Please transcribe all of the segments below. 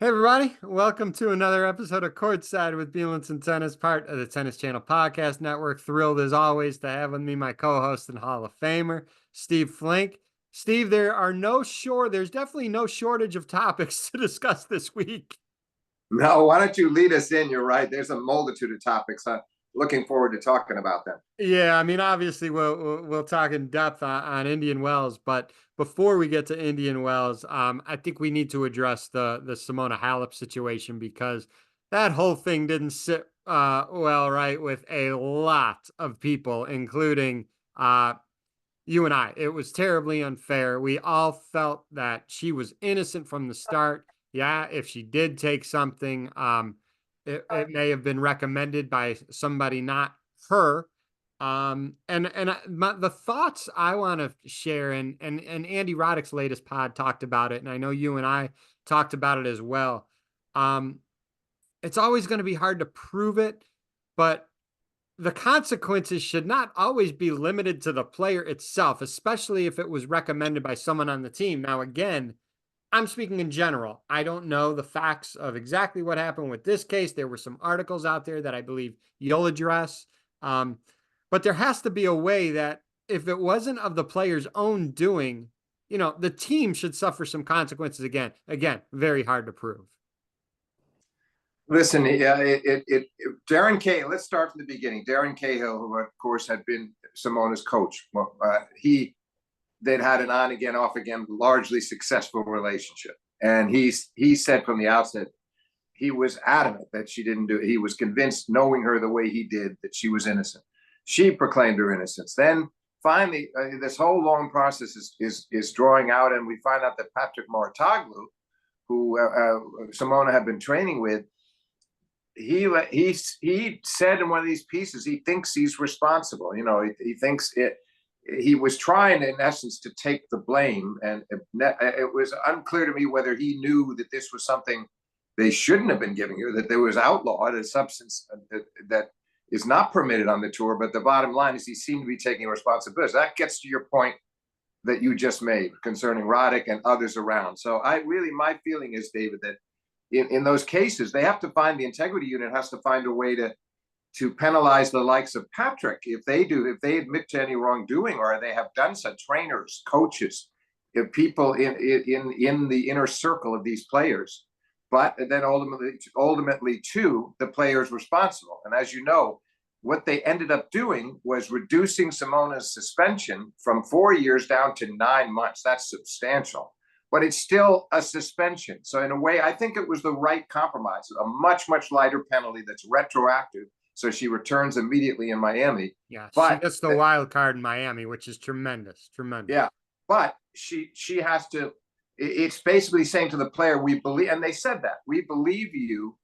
Hey everybody, welcome to another episode of Courtside with Beilinson Tennis, part of the Tennis Channel Podcast Network. Thrilled as always to have with me my co-host and Hall of Famer, Steve Flink. Steve, there's definitely no shortage of topics to discuss this week. No, why don't you lead us in? You're right. There's a multitude of topics. I'm looking forward to talking about them. Yeah, I mean, obviously we'll talk in depth on Indian Wells, but before we get to Indian Wells, I think we need to address the Simona Halep situation because that whole thing didn't sit well, right, with a lot of people, including you and I. It was terribly unfair. We all felt that she was innocent from the start. Yeah, if she did take something, it may have been recommended by somebody, not her. The thoughts I want to share, and Andy Roddick's latest pod talked about it, and I know you and I talked about it as well. Um, it's always going to be hard to prove it, but the consequences should not always be limited to the player itself, especially if it was recommended by someone on the team. Now, again, I'm speaking in general. I don't know the facts of exactly what happened with this case. There were some articles out there that I believe you'll address. But there has to be a way that if it wasn't of the player's own doing, the team should suffer some consequences again. Again, very hard to prove. Listen, Darren Cahill, let's start from the beginning. Darren Cahill, who of course had been Simona's coach, they'd had an on again, off again, largely successful relationship. And he said from the outset, he was adamant that she didn't do it. He was convinced, knowing her the way he did, that she was innocent. She proclaimed her innocence. Then finally, this whole long process is drawing out, and we find out that Patrick Mouratoglou, who Simona had been training with, he said in one of these pieces he thinks he's responsible. He thinks it. He was trying, in essence, to take the blame, and it was unclear to me whether he knew that this was something they shouldn't have been giving her, that there was outlawed, a substance that is not permitted on the tour. But the bottom line is he seemed to be taking responsibility. That gets to your point that you just made concerning Roddick and others around. So my feeling is, David, that in those cases, they have to find, the integrity unit has to find a way to penalize the likes of Patrick if they admit to any wrongdoing, or they have done so, trainers, coaches, people in the inner circle of these players. But then ultimately too, the players responsible. And as you know, what they ended up doing was reducing Simona's suspension from 4 years down to 9 months. That's substantial, but it's still a suspension. So in a way, I think it was the right compromise, a much, much lighter penalty that's retroactive. So she returns immediately in Miami. Yeah, she gets the wild card in Miami, which is tremendous. Yeah, but she has to. It's basically saying to the player, we believe, and they said that, we believe you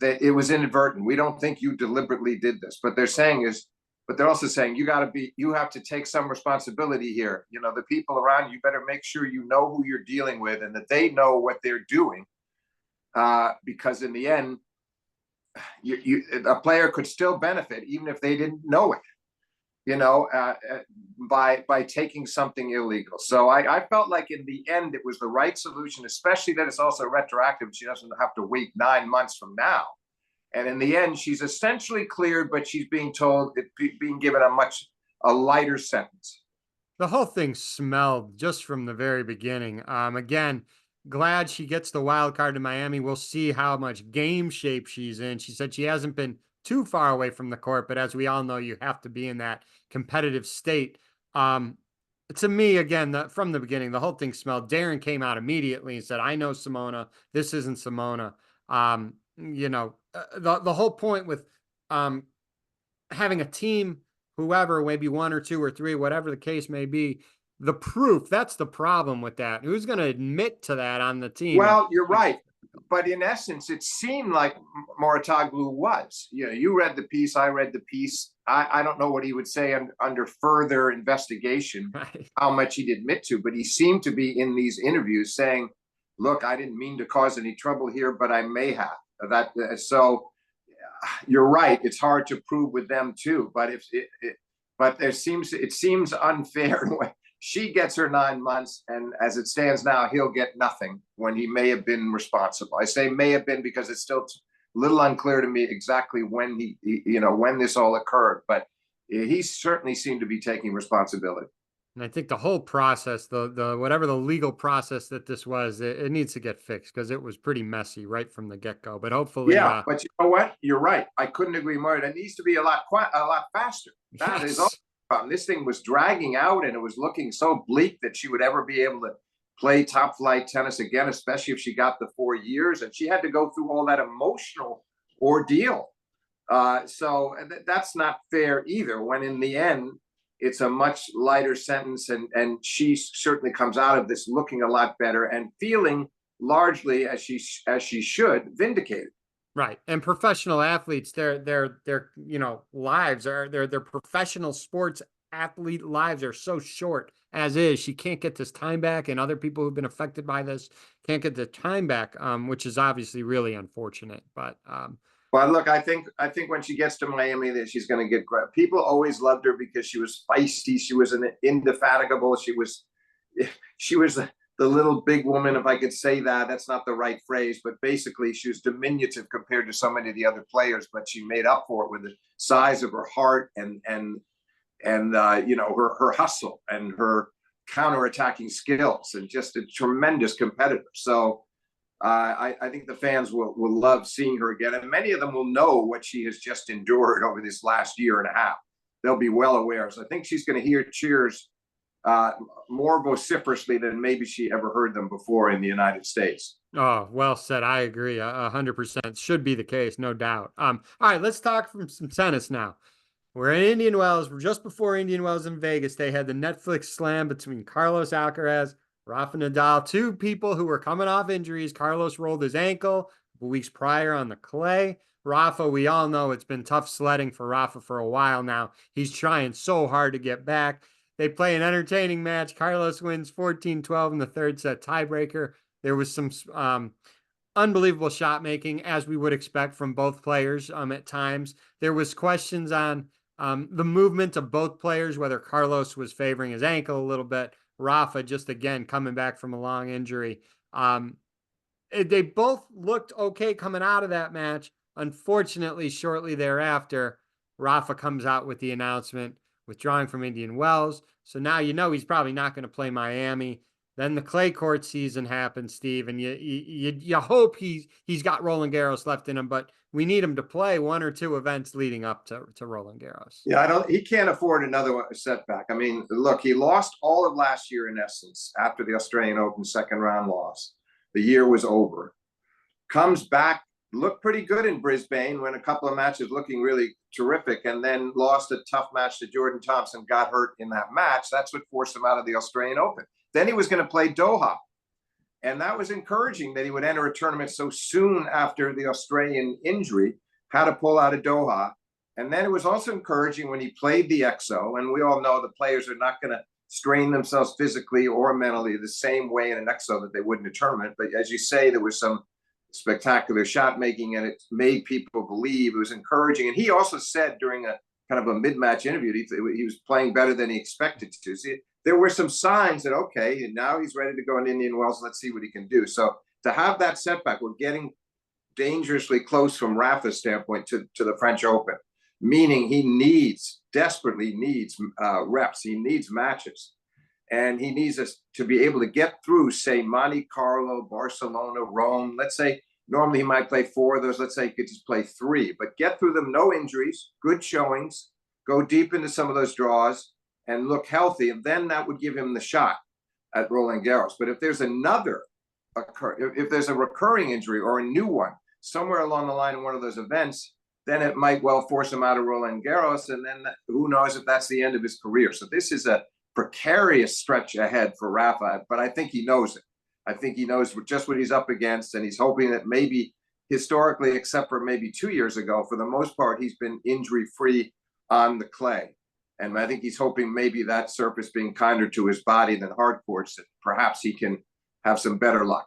that it was inadvertent. We don't think you deliberately did this. But they're also saying you have to take some responsibility here. The people around you better make sure you know who you're dealing with and that they know what they're doing, because in the end, a player could still benefit even if they didn't know it, by taking something illegal. So I felt like in the end it was the right solution, especially that it's also retroactive. She doesn't have to wait 9 months from now. And in the end, she's essentially cleared, but she's being given a lighter sentence. The whole thing smelled just from the very beginning. Again, glad she gets the wild card to Miami. We'll see how much game shape she's in. She said she hasn't been too far away from the court, but as we all know, you have to be in that competitive state. To me, again, from the beginning, the whole thing smelled. Darren came out immediately and said, I know Simona. This isn't Simona. The whole point with having a team, whoever, maybe one or two or three, whatever the case may be, the proof, that's the problem with that. Who's going to admit to that on the team? Well, you're right. But in essence, it seemed like Mouratoglou was. You read the piece, I read the piece. I don't know what he would say under further investigation, right, how much he'd admit to, but he seemed to be in these interviews saying, look, I didn't mean to cause any trouble here, but I may have. So you're right. It's hard to prove with them too, but it seems unfair she gets her 9 months, and as it stands now, he'll get nothing when he may have been responsible. I say may have been because it's still a little unclear to me exactly when when this all occurred, but he certainly seemed to be taking responsibility. And I think the whole process, the whatever the legal process that this was, it needs to get fixed because it was pretty messy right from the get go. But hopefully, Yeah, but you know what? You're right. I couldn't agree more. It needs to be a lot faster. That is all yes, the problem. This thing was dragging out, and it was looking so bleak that she would ever be able to play top flight tennis again, especially if she got the 4 years, and she had to go through all that emotional ordeal. That's not fair either. When in the end, it's a much lighter sentence, and she certainly comes out of this looking a lot better and feeling largely as she should vindicated. right. And professional athletes, their lives are their professional sports athlete lives are so short as is. She can't get this time back, and other people who've been affected by this can't get the time back, which is obviously really unfortunate. But Well, look, I think when she gets to Miami, that she's going to get great. People always loved her because she was feisty. She was an indefatigable. She was the little big woman, if I could say that. That's not the right phrase, but basically she was diminutive compared to so many of the other players. But she made up for it with the size of her heart and her hustle and her counterattacking skills, and just a tremendous competitor. So I think the fans will love seeing her again, and many of them will know what she has just endured over this last year and a half. They'll be well aware. So I think she's going to hear cheers more vociferously than maybe she ever heard them before in the United States. oh, well said. I agree. 100% should be the case, no doubt. All right, let's talk from some tennis now. We're in Indian Wells. We're just before Indian Wells in Vegas. They had the Netflix slam between Carlos Alcaraz, Rafa Nadal, two people who were coming off injuries. Carlos rolled his ankle weeks prior on the clay. Rafa, we all know it's been tough sledding for Rafa for a while now. He's trying so hard to get back. They play an entertaining match. Carlos wins 14-12 in the third set tiebreaker. There was some unbelievable shot making, as we would expect from both players at times. There was questions on the movement of both players, whether Carlos was favoring his ankle a little bit. Rafa, just again, coming back from a long injury. They both looked okay coming out of that match. Unfortunately, shortly thereafter, Rafa comes out with the announcement withdrawing from Indian Wells. So now he's probably not going to play Miami. Then the clay court season happens, Steve, and you hope he's got Roland Garros left in him, but we need him to play one or two events leading up to Roland Garros. Yeah, he can't afford another setback. I mean, look, he lost all of last year in essence after the Australian Open second round loss. The year was over. Comes back, looked pretty good in Brisbane, when a couple of matches looking really terrific, and then lost a tough match to Jordan Thompson, got hurt in that match. That's what forced him out of the Australian Open. Then he was going to play Doha. And that was encouraging that he would enter a tournament so soon after the Australian injury, had to pull out of Doha. And then it was also encouraging when he played the EXO. And we all know the players are not going to strain themselves physically or mentally the same way in an EXO that they would in a tournament. But as you say, there was some spectacular shot making, and it made people believe. It was encouraging. And he also said during a kind of a mid-match interview, he was playing better than he expected to. See, there were some signs that, okay, and now he's ready to go in Indian Wells. Let's see what he can do. So to have that setback, we're getting dangerously close from Rafa's standpoint to the French Open, meaning he desperately needs reps. He needs matches. And he needs us to be able to get through, say, Monte Carlo, Barcelona, Rome. Let's say normally he might play 4 of those. Let's say he could just play 3, but get through them, no injuries, good showings, go deep into some of those draws and look healthy. And then that would give him the shot at Roland Garros. But if there's if there's a recurring injury or a new one somewhere along the line in one of those events, then it might well force him out of Roland Garros. And then who knows if that's the end of his career. So this is a precarious stretch ahead for Rafa, but I think he knows it. I think he knows just what he's up against, and he's hoping that maybe historically, except for maybe 2 years ago, for the most part, he's been injury-free on the clay. And I think he's hoping maybe that surface being kinder to his body than hard courts, that perhaps he can have some better luck.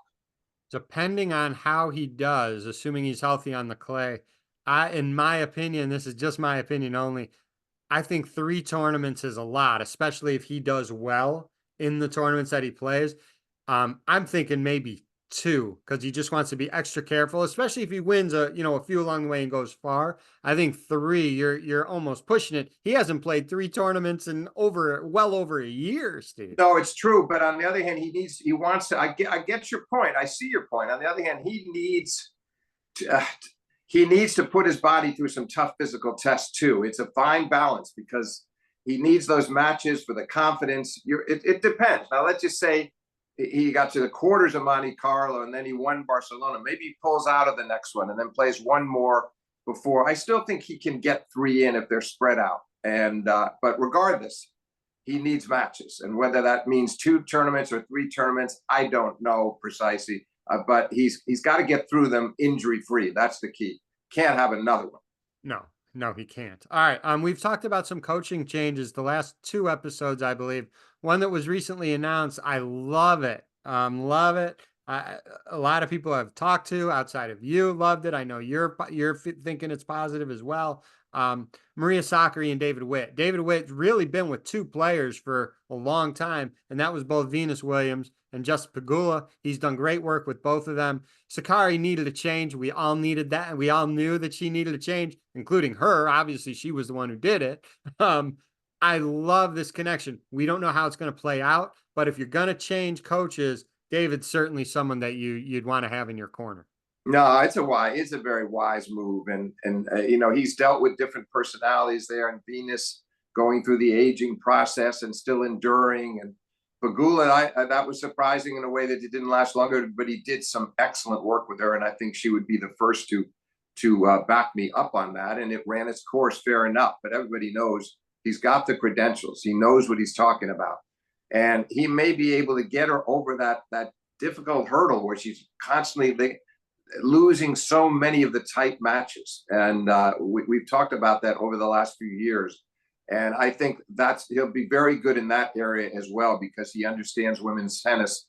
Depending on how he does, assuming he's healthy on the clay, in my opinion, this is just my opinion only, I think 3 tournaments is a lot, especially if he does well in the tournaments that he plays. I'm thinking maybe two, because he just wants to be extra careful, especially if he wins a few along the way and goes far. I think three, you're almost pushing it. He hasn't played three tournaments in well over a year, Steve. No, it's true. But on the other hand, he wants to. I get your point. I see your point. On the other hand, he needs to put his body through some tough physical tests too. It's a fine balance because he needs those matches for the confidence. It depends. Now, let's just say he got to the quarters of Monte Carlo and then he won Barcelona. Maybe he pulls out of the next one and then plays one more before. I still think he can get three in if they're spread out. But regardless, he needs matches, and whether that means two tournaments or three tournaments, I don't know precisely. But he's got to get through them injury free. That's the key. Can't have another one. No, no, he can't. All right. We've talked about some coaching changes the last two episodes, I believe. One that was recently announced. I love it. Love it. A lot of people I've talked to outside of you loved it. I know you're thinking it's positive as well. Maria Sakkari and David Witt. David Witt's really been with two players for a long time, and that was both Venus Williams and Jessica Pegula. He's done great work with both of them. Sakkari needed a change. We all needed that, and we all knew that she needed a change, including her. Obviously, she was the one who did it. I love this connection. We don't know how it's going to play out, but if you're going to change coaches, David's certainly someone that you'd want to have in your corner. No, it's a very wise move, and he's dealt with different personalities there, and Venus going through the aging process and still enduring, and Pegula, that was surprising in a way that it didn't last longer, but he did some excellent work with her, and I think she would be the first to back me up on that, and it ran its course fair enough. But everybody knows he's got the credentials, he knows what he's talking about, and he may be able to get her over that difficult hurdle where she's constantly losing so many of the tight matches, and we've talked about that over the last few years. And I think he'll be very good in that area as well because he understands women's tennis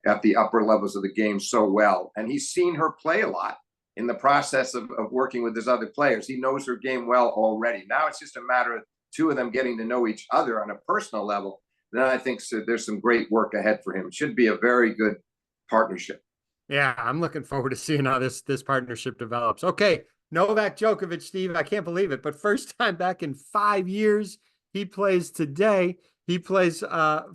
at the upper levels of the game so well. And he's seen her play a lot in the process of working with his other players. He knows her game well already. Now it's just a matter of two of them getting to know each other on a personal level. Then I think there's some great work ahead for him. It should be a very good partnership. Yeah, I'm looking forward to seeing how this partnership develops. Okay, Novak Djokovic, Steve, I can't believe it, but first time back in 5 years, he plays today. He plays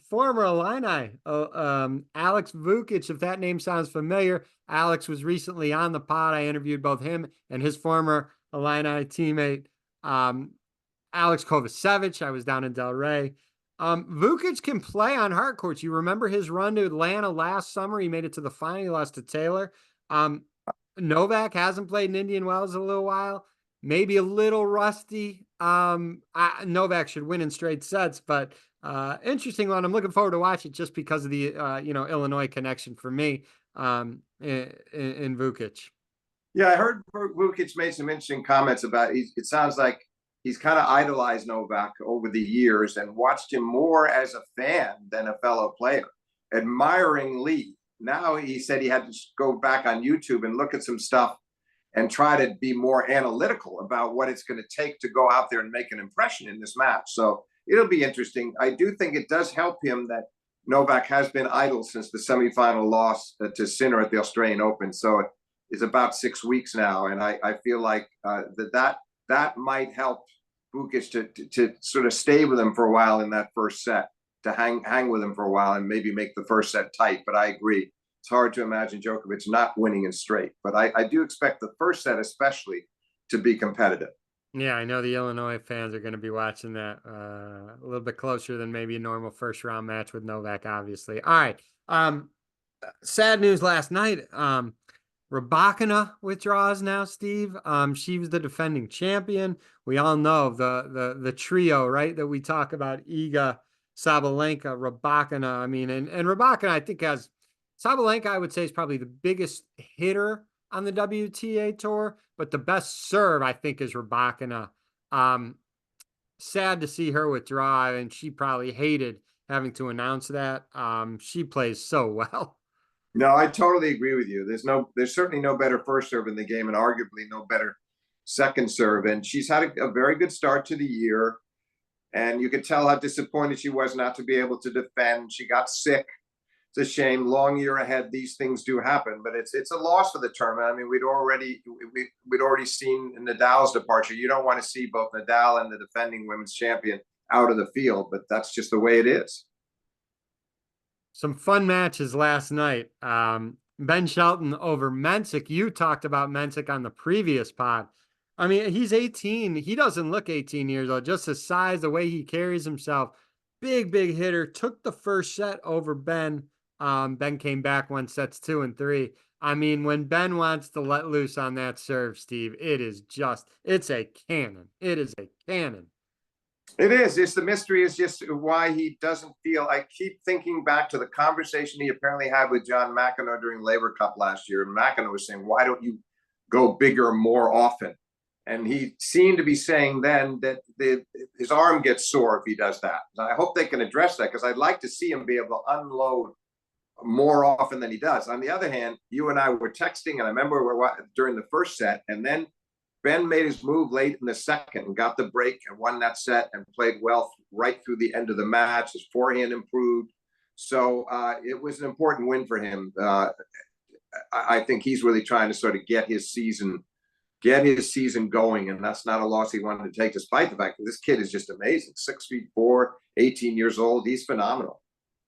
former Illini, Alex Vukic, if that name sounds familiar. Alex was recently on the pod. I interviewed both him and his former Illini teammate, Alex Kovacevic. I was down in Delray. Vukic can play on hard courts. You remember his run to Atlanta last summer? He made it to the final. He lost to Taylor. Novak hasn't played in Indian Wells in a little while. Maybe a little rusty. Novak should win in straight sets, but interesting one. I'm looking forward to watch it just because of the Illinois connection for me in Vukic. Yeah, I heard Vukic made some interesting comments about it. Sounds like he's kind of idolized Novak over the years and watched him more as a fan than a fellow player, admiring Lee. Now he said he had to go back on YouTube and look at some stuff and try to be more analytical about what it's going to take to go out there and make an impression in this match. So it'll be interesting. I do think it does help him that Novak has been idle since the semifinal loss to Sinner at the Australian Open. So it's about 6 weeks now. And I feel like that might help Vukic to sort of stay with him for a while in that first set, to hang with him for a while and maybe make the first set tight. But I agree. It's hard to imagine Djokovic not winning in straight. But I do expect the first set especially to be competitive. Yeah, I know the Illinois fans are going to be watching that a little bit closer than maybe a normal first round match with Novak, obviously. All right. Sad news last night. Rybakina withdraws now, Steve. She was the defending champion. We all know the trio, right, that we talk about: Iga, Sabalenka, Rybakina. I mean, and Rybakina, I think, has Sabalenka, I would say, is probably the biggest hitter on the WTA tour, but the best serve, I think, is Rybakina. Sad to see her withdraw, and she probably hated having to announce that. She plays so well. No, I totally agree with you. There's certainly no better first serve in the game, and arguably no better second serve. And she's had a very good start to the year. And you could tell how disappointed she was not to be able to defend. She got sick. It's a shame. Long year ahead, these things do happen, but it's a loss for the tournament. I mean, we'd already seen Nadal's departure. You don't want to see both Nadal and the defending women's champion out of the field, but that's just the way it is. Some fun matches last night. Ben Shelton over Mensik. You talked about Mensik on the previous pod. I mean, he's 18. He doesn't look 18 years old. Just his size, the way he carries himself. Big hitter. Took the first set over Ben. Ben came back, won sets 2 and 3. I mean, when Ben wants to let loose on that serve, Steve, it's a cannon. It is a cannon. It is. It's the mystery is just why he doesn't feel. I keep thinking back to the conversation he apparently had with John McEnroe during Laver Cup last year. And McEnroe was saying, why don't you go bigger more often? And he seemed to be saying then that his arm gets sore if he does that. And I hope they can address that, because I'd like to see him be able to unload more often than he does. On the other hand, you and I were texting, and I remember during the first set, and then Ben made his move late in the second and got the break and won that set and played well right through the end of the match. His forehand improved. So it was an important win for him. I think he's really trying to sort of get his season going, and that's not a loss he wanted to take, despite the fact that this kid is just amazing. 6'4", 18 years old. He's phenomenal.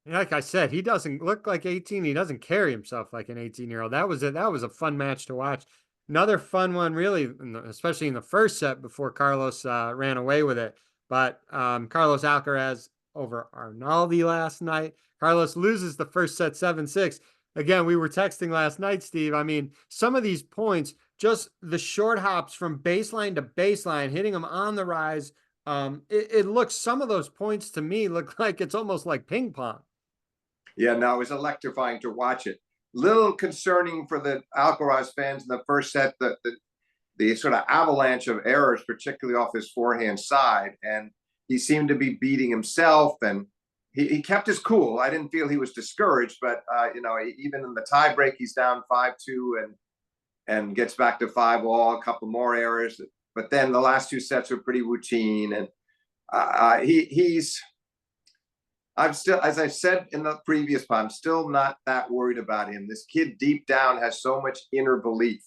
Like I said, he doesn't look like 18. He doesn't carry himself like an 18-year-old. That was a fun match to watch. Another fun one, really, especially in the first set before Carlos ran away with it. But Carlos Alcaraz over Arnaldi last night. Carlos loses the first set 7-6. Again, we were texting last night, Steve. I mean, some of these points, just the short hops from baseline to baseline, hitting them on the rise. It looks, some of those points to me look like it's almost like ping pong. Yeah, no, it was electrifying to watch it. Little concerning for the Alcaraz fans in the first set, the sort of avalanche of errors, particularly off his forehand side. And he seemed to be beating himself, and he kept his cool. I didn't feel he was discouraged, but even in the tiebreak, he's down 5-2 and gets back to 5-all, a couple more errors. But then the last two sets were pretty routine, and I'm still, as I said in the previous pod, I'm still not that worried about him. This kid deep down has so much inner belief.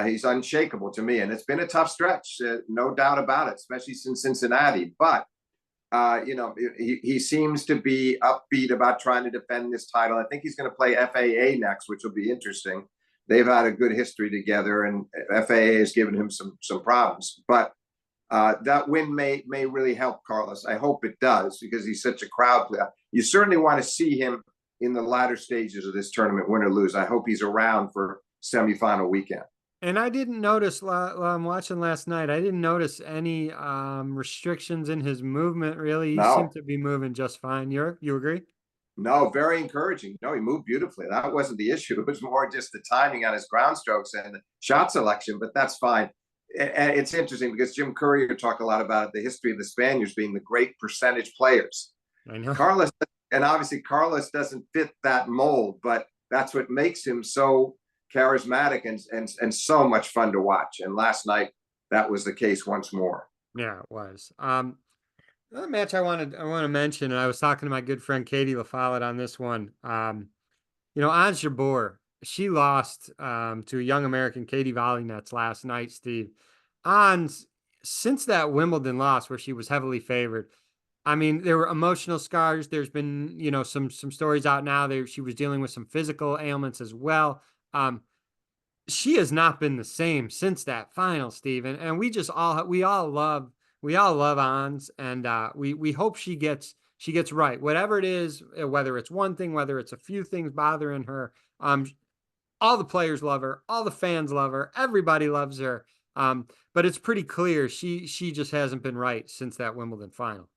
He's unshakable to me, and it's been a tough stretch, no doubt about it, especially since Cincinnati. But he seems to be upbeat about trying to defend this title. I think he's going to play FAA next, which will be interesting. They've had a good history together, and FAA has given him some problems. But that win may really help Carlos. I hope it does, because he's such a crowd player. You certainly want to see him in the latter stages of this tournament, win or lose. I hope he's around for semifinal weekend. And I didn't notice, while I'm watching last night, I didn't notice any restrictions in his movement, really. He seemed No, to be moving just fine. You agree? no, very encouraging. No, he moved beautifully. That wasn't the issue. It was more just the timing on his ground strokes and the shot selection, but that's fine. And it's interesting because Jim Courier talked a lot about the history of the Spaniards being the great percentage players. I know. Carlos, and obviously Carlos doesn't fit that mold, but that's what makes him so charismatic and so much fun to watch. And last night, that was the case once more. Yeah, it was. Another match I want to mention, and I was talking to my good friend Katie LaFollette on this one. Ons Jabeur, she lost to a young American, Katie Volynets, last night, Steve. Ons, since that Wimbledon loss where she was heavily favored, I mean, there were emotional scars. There's been, some stories out now there. She was dealing with some physical ailments as well. She has not been the same since that final, Steve. And we all love Ons, and we hope she gets right. Whatever it is, whether it's one thing, whether it's a few things bothering her, all the players love her, all the fans love her, everybody loves her. But it's pretty clear she just hasn't been right since that Wimbledon final.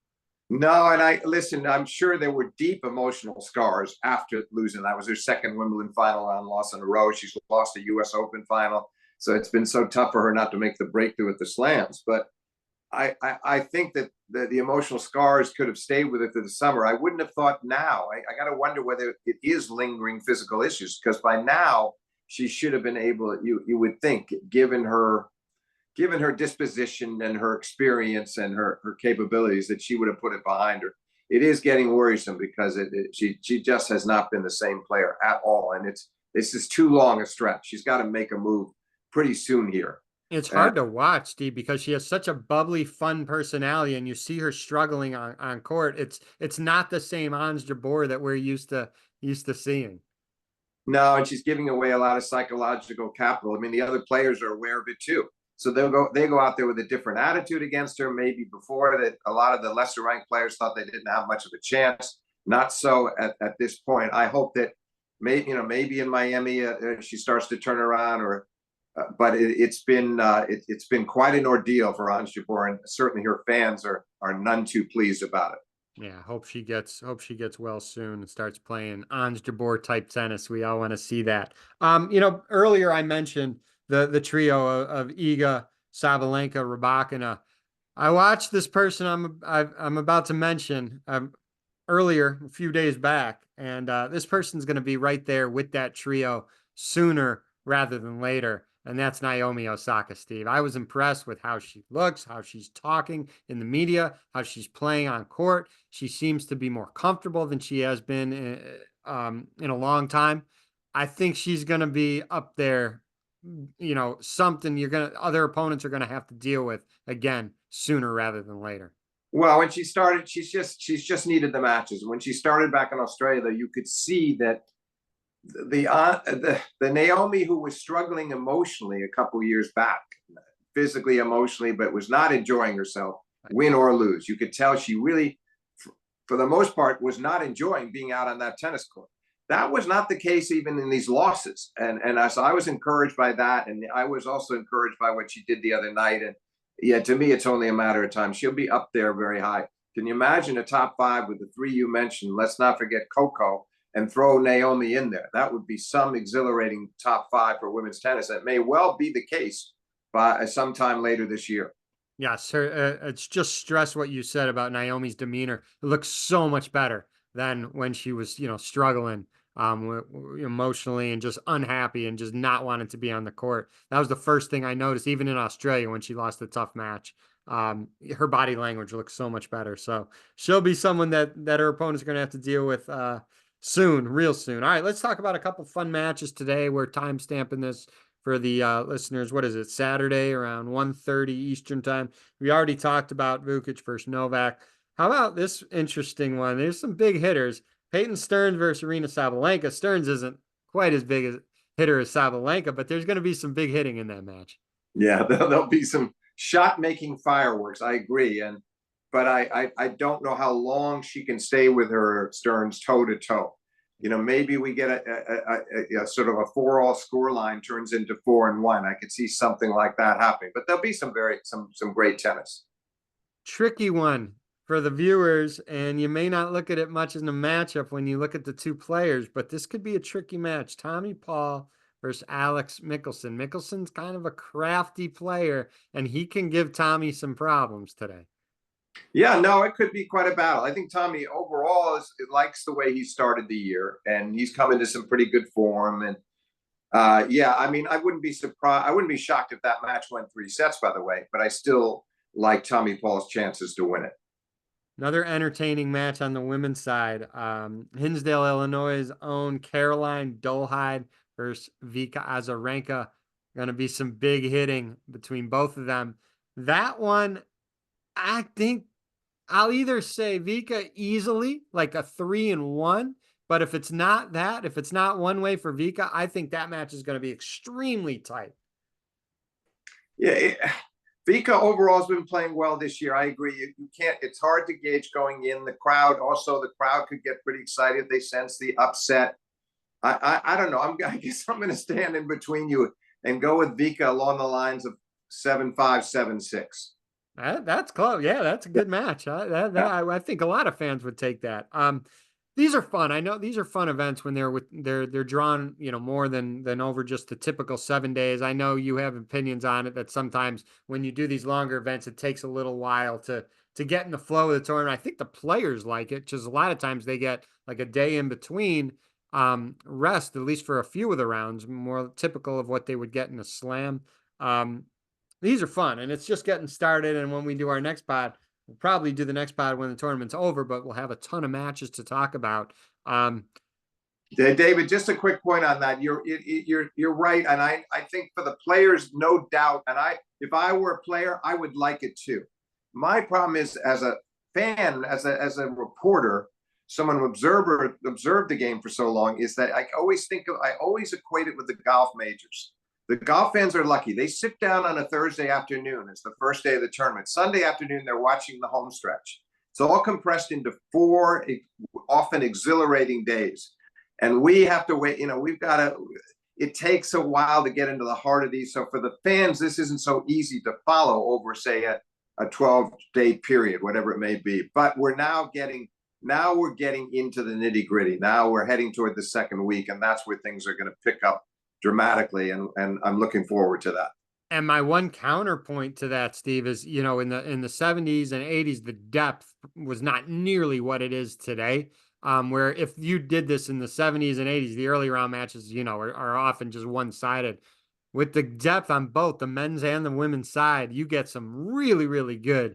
No, and listen, I'm sure there were deep emotional scars after losing. That was her second Wimbledon final round loss in a row. She's lost a US Open final. So it's been so tough for her not to make the breakthrough at the slams. But I think that the emotional scars could have stayed with her through the summer. I wouldn't have thought now. I got to wonder whether it is lingering physical issues, because by now she should have been able, you would think, given her given her disposition and her experience and her capabilities, that she would have put it behind her. It is getting worrisome because she just has not been the same player at all, and this is too long a stretch. She's got to make a move pretty soon here. It's hard to watch, Steve, because she has such a bubbly, fun personality, and you see her struggling on court. It's not the same Ons Jabeur that we're used to seeing. No, and she's giving away a lot of psychological capital. I mean, the other players are aware of it too. So they go out there with a different attitude against her. Maybe before that, a lot of the lesser ranked players thought they didn't have much of a chance. Not so at this point. I hope that maybe in Miami she starts to turn around, or but it's been quite an ordeal for Ons Jabeur, and certainly her fans are none too pleased about it. Yeah, hope she gets well soon and starts playing Ons Jabeur type tennis. We all want to see that. Earlier I mentioned the trio of Iga, Sabalenka, Rybakina. I watched this person I'm about to mention earlier a few days back, and this person's going to be right there with that trio sooner rather than later. And that's Naomi Osaka, Steve. I was impressed with how she looks, how she's talking in the media, how she's playing on court. She seems to be more comfortable than she has been in a long time. I think she's going to be up there. Something other opponents are going to have to deal with again sooner rather than later. Well, when she started, she's just needed the matches. When she started back in Australia, you could see that the Naomi who was struggling emotionally a couple years back, physically, emotionally, but was not enjoying herself, win or lose. You could tell she really, for the most part, was not enjoying being out on that tennis court. That was not the case even in these losses, and so I was encouraged by that, and I was also encouraged by what she did the other night. And yeah, to me, it's only a matter of time. She'll be up there very high. Can you imagine a top five with the three you mentioned? Let's not forget Coco, and throw Naomi in there. That would be some exhilarating top five for women's tennis. That may well be the case by sometime later this year. Yes, it's just stress what you said about Naomi's demeanor. It looks so much better than when she was, struggling emotionally and just unhappy and just not wanting to be on the court. That was the first thing I noticed, even in Australia when she lost a tough match. Her body language looks so much better. So she'll be someone that her opponents are going to have to deal with soon, real soon. All right, let's talk about a couple fun matches today. We're time stamping this for the listeners. What is it? Saturday around 1:30 Eastern time. We already talked about Vukic versus Novak. How about this interesting one? There's some big hitters. Peyton Stearns versus Arena Sabalenka. Stearns isn't quite as big a hitter as Sabalenka, but there's going to be some big hitting in that match. Yeah, there'll be some shot making fireworks. I agree, but I don't know how long she can stay with her Stearns toe to toe. Maybe we get a sort of a 4-all score line turns into 4-1. I could see something like that happening, but there'll be some great tennis. Tricky one for the viewers, and you may not look at it much as a matchup when you look at the two players, but this could be a tricky match. Tommy Paul versus Alex Michelsen. Mickelson's kind of a crafty player, and he can give Tommy some problems today. Yeah, no, it could be quite a battle. I think Tommy overall likes the way he started the year, and he's come into some pretty good form. And yeah, I mean, I wouldn't be surprised. I wouldn't be shocked if that match went 3 sets, by the way, but I still like Tommy Paul's chances to win it. Another entertaining match on the women's side. Hinsdale, Illinois' own Caroline Dolehide versus Vika Azarenka. Going to be some big hitting between both of them. That one, I think I'll either say Vika easily, like a 3-1. But if it's not that, if it's not one way for Vika, I think that match is going to be extremely tight. Yeah, Vika overall has been playing well this year. I agree. You can't. It's hard to gauge going in. The crowd could get pretty excited. They sense the upset. I don't know. I guess I'm going to stand in between you and go with Vika along the lines of 7-5, 7-6. That's close. Yeah, that's a good match. I think a lot of fans would take that. These are fun. I know these are fun events when they're drawn, more than over just the typical 7 days. I know you have opinions on it that sometimes when you do these longer events, it takes a little while to get in the flow of the tournament. I think the players like it because a lot of times they get like a day in between rest, at least for a few of the rounds, more typical of what they would get in a slam. these are fun, and it's just getting started. And when we do our next pod, we'll probably do the next pod when the tournament's over, but we'll have a ton of matches to talk about. David, just a quick point on that. You're right, and I think for the players, no doubt. And if I were a player, I would like it too. My problem is, as a fan, as a reporter, someone who observed the game for so long, is that I always equate it with the golf majors. The golf fans are lucky. They sit down on a Thursday afternoon. It's the first day of the tournament. Sunday afternoon, they're watching the home stretch. It's all compressed into 4 often exhilarating days. And we have to wait, it takes a while to get into the heart of these. So for the fans, this isn't so easy to follow over, say, a 12-day period, whatever it may be. But we're getting into the nitty gritty. Now we're heading toward the second week, and that's where things are going to pick up dramatically. And I'm looking forward to that. And my one counterpoint to that, Steve, is, in the 70s and 80s, the depth was not nearly what it is today. Where if you did this in the 70s and 80s, the early round matches, are often just one-sided. With the depth on both the men's and the women's side, you get some really, really good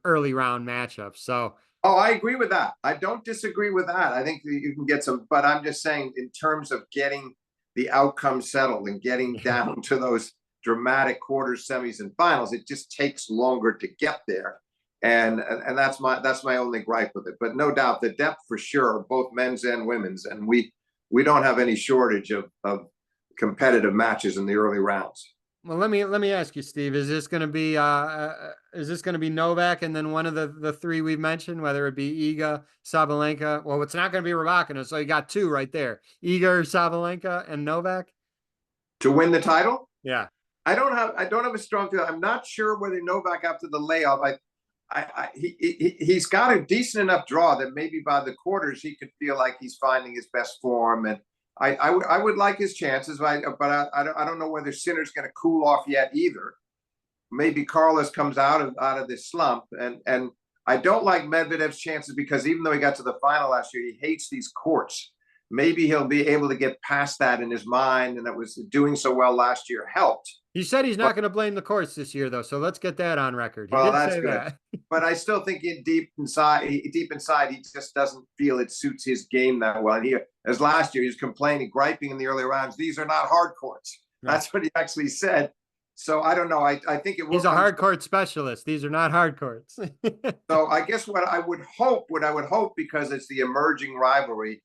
early round matchups. So, oh, I agree with that. I don't disagree with that. I think that you can get some, but I'm just saying, in terms of getting the outcome settled and getting down to those dramatic quarters, semis, and finals, it just takes longer to get there. And that's my only gripe with it. But no doubt, the depth for sure, both men's and women's, and we don't have any shortage of competitive matches in the early rounds. Well, let me ask you, Steve. Is this going to be Novak and then one of the three we've mentioned, whether it be Iga, Sabalenka? Well, it's not going to be Rybakina, so you got two right there: Iga, Sabalenka, and Novak to win the title. Yeah, I don't have a strong feeling. I'm not sure whether Novak, after the layoff, he's got a decent enough draw that maybe by the quarters he could feel like he's finding his best form, and I would like his chances, but I don't know whether Sinner's going to cool off yet either. Maybe Carlos comes out of this slump, and I don't like Medvedev's chances, because even though he got to the final last year, he hates these courts. Maybe he'll be able to get past that in his mind, and that was doing so well last year helped. He said he's not going to blame the courts this year, though, so let's get that on record. He well, did that's say good. that. But I still think deep inside, he just doesn't feel it suits his game that well. And as last year, he was complaining, griping in the early rounds, these are not hard courts. No. That's what he actually said. So I don't know. I think it will. He's a hard court specialist. These are not hard courts. So I guess what I would hope, because it's the emerging rivalry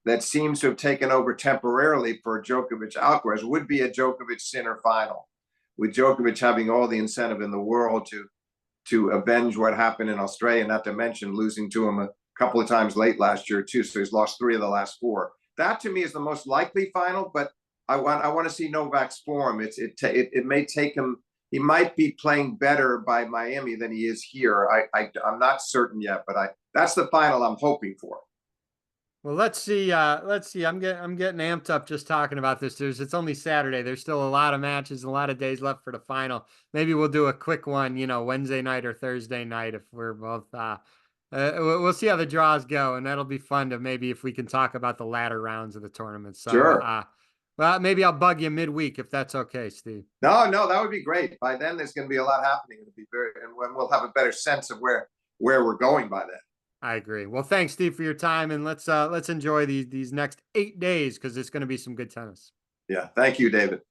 that seems to have taken over temporarily for Djokovic-Alcaraz, would be a Djokovic-Sinner final, with Djokovic having all the incentive in the world to avenge what happened in Australia, not to mention losing to him a couple of times late last year too. So he's lost 3 of the last 4. That to me is the most likely final, but I want to see Novak's form. It may take him. He might be playing better by Miami than he is here. I'm not certain yet, but that's the final I'm hoping for. Well, let's see. I'm getting amped up just talking about this. It's only Saturday. There's still a lot of matches, a lot of days left for the final. Maybe we'll do a quick one, Wednesday night or Thursday night if we're both. We'll see how the draws go, and that'll be fun to maybe if we can talk about the latter rounds of the tournament. So, sure. Well, maybe I'll bug you midweek if that's okay, Steve. No, that would be great. By then, there's going to be a lot happening. It'll be and we'll have a better sense of where we're going by then. I agree. Well, thanks, Steve, for your time, and let's enjoy these next 8 days, because it's going to be some good tennis. Yeah, thank you, David.